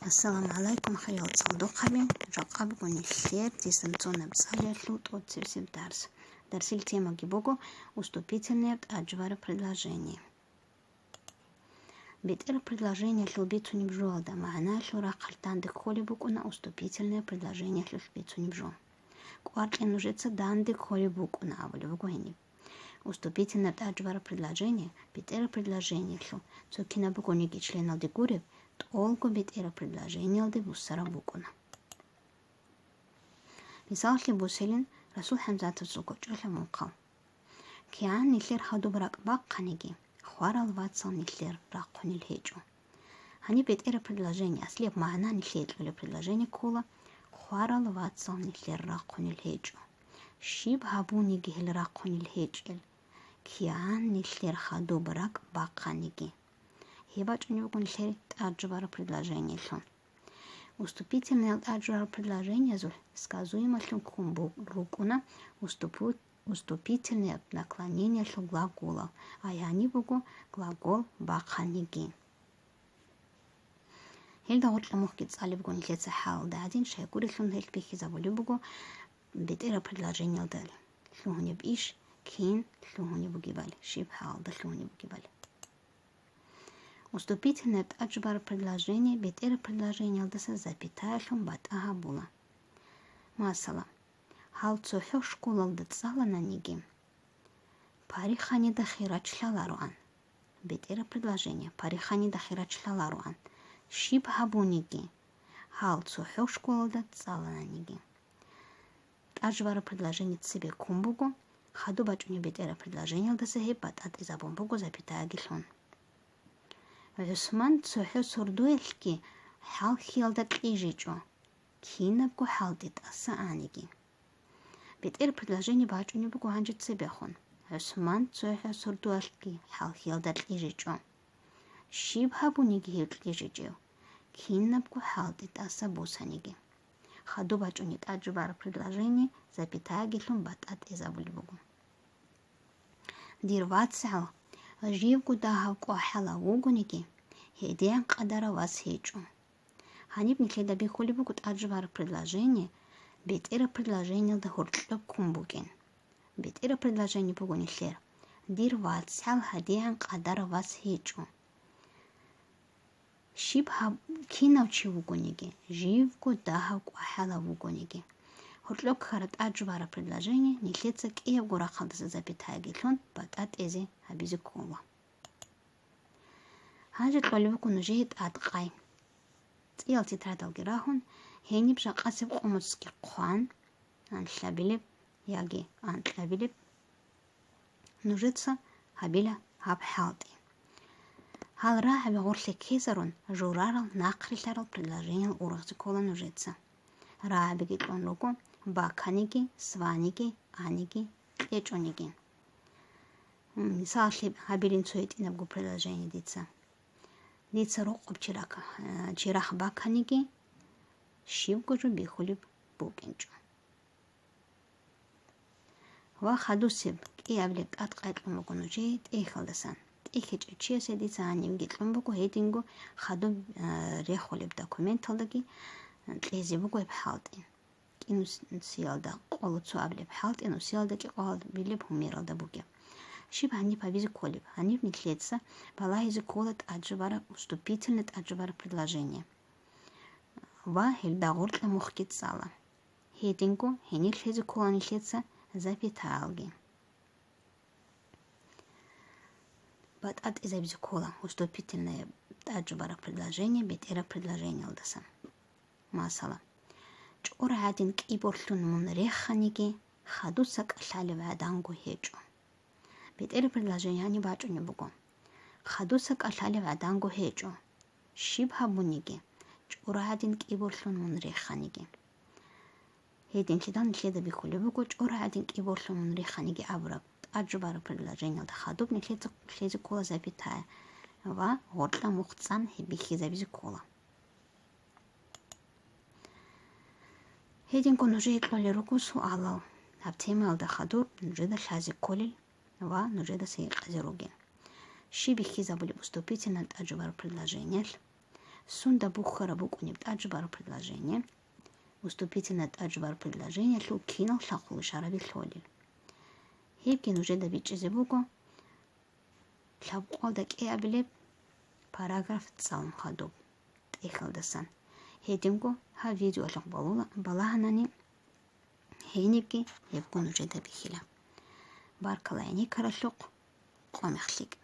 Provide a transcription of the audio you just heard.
Ассаламу алейкум, хаял цалдухаби, жакаб гуниллер, дистанционно бцалерлу, тотцевсев дарс. Дарсиль тема гибогу, уступительные аджвара предложения. Бетер предложение шлубицу не бжолда, маана шлура хальтанды холибукуна уступительное предложение шлубицу не бжо. Квартлин нужится данды холибукуна, а волевугуини. Уступительное аджвара предложение, бетер предложение шлу, цукинабукуники членов дегурев, толку бетера предложение де буссара букуна. Мисал ли буселин Расул Хамзатов сукочуля мукал. Киан нилер хаду брак бакканиги, хварал ватсал нилер ракхунил хеджу. Они бетера предложение, слеп маана нилер предложение кула, хварал ватсал нилер ракхунил хеджу. Шиб хабу нигил ракхунил хеджел. Киан нилер хаду брак бакканиги. Ебать у него кончили аджвара предложение шло. Уступительное аджвара предложение зуль сказуемо шло кумбу рукуна уступительное наклонение шло глагола, а я не бугу глагол баханиги. Хельда отла мухки цали бугу нилеца хал да один шайкури шло хельд пихи заволи бугу бетера предложение дали. Шло не биш кин шло не бугивали шиб хал да шло не бугивали. Уступительное аджвара предложение, бетера предложение алдаса запятая шлом бат агабула. Масала. Хал цохё школ алдацала на ниги. Парихани да хирачлаларуан. Бетера предложение. Парихани да хирачлаларуан. Шиб хабуниги. Хал цохё школ алдацала на ниги. Аджвара предложение цебе кумбугу. Хаду бачуни бетера предложение алдаса хебат ат изабомбугу запятая гишлон. Усман цохё сурдуэльки хал хилдат лижичо. Кинабку халдит аса аниги. Бетер предложение бачуни бугу ханжит себехон. Усман цохё сурдуэльки хал хилдат лижичо. Шибхабуниги хилдат лижичо. Кинабку халдит аса бусаниги. Хаду бачуни аджвара предложение запятая гишлун батат изабули бугу. Дирватсал Живку дахавку ахала вугуниги, хедеян кадара вас хечу. Ханиб никледа бихули бугут аджвара предложение, бетера предложение да хуртлёб кумбуген. Бетера предложение бугу никлер. Дирват сал хедеян кадара вас хечу. Шибха кинавчи вугуниги, живку дахавку ахала вугуниги. Хуртлёб харат аджвара предложение, никлеца киев гура халдаса запятая гитлон, батат эзе хабизи кола. Хажет лоливуку нужит адқай. Циял титрадал гирахун, хениб жақасib қомуцки қуан, антлабилиб, яги антлабилиб, нужится хабиля хабхалди. Хал рахаби горли кезарун, журарал нақриларал предложение урахзи кола нужится. Рахаби гитлон луку, баканиги, сваниги, аниги, лечониги. Мисал ли хабилин цует инабгу предложение дица. Дица рокоб чирах баканиги, шибгужу бихулиб букенчу. Ва хадусиб киявлик атқайтлун луку нужит эхалдасан. Эхич чиесе дица аним гитлун буку хедингу хаду рехулиб документалдаги тлези буку эбхалдин. Инус сиалда қолуцу аблеб халдин, сиалда ки қол билиб хумиралда буге. Шиб они повизи колиб, они вниклеца, балаизи колет аджвара уступительное аджвара предложение. Ва хельдагуртла мухкит сала. Хедингу хениклези кола никлеца запиталги. Бат ат изабизи кола уступительное аджвара предложение, бетера предложение алдаса. Масала. Чура один киборлун мун реханиги, хадусак алали вадангу хеджу. Бетера предложение они бачуни бугу. Хадусак алали вадангу хеджу. Шибха буниги. Чура один киборлун мун реханиги. Хедин лидан лида бихули бугу. Чура один киборлун мун реханиги абрак. Аджвара предложение алда хадуб лизи кола запитая. Ва горла мухцан хибихи забизи кола. Хедин ко нужит лоли руку суалал. Аптема алда хадуб нужида лази колил. Ва нужида се казируген. Шибихи забыли уступительное аджвара предложение. Сунда бухара букуниб таджбар предложение. Уступительное таджбар предложение лу кино лаху шараби лолил. Хипкин уже добичизе буко. Лабқал дак абилеб параграф цалм хадуб. Тейхалдасан. Хединго ха видео лах балаханани. Хейники хепкун уже добихила. Баркалайни каралук. Қомехлик.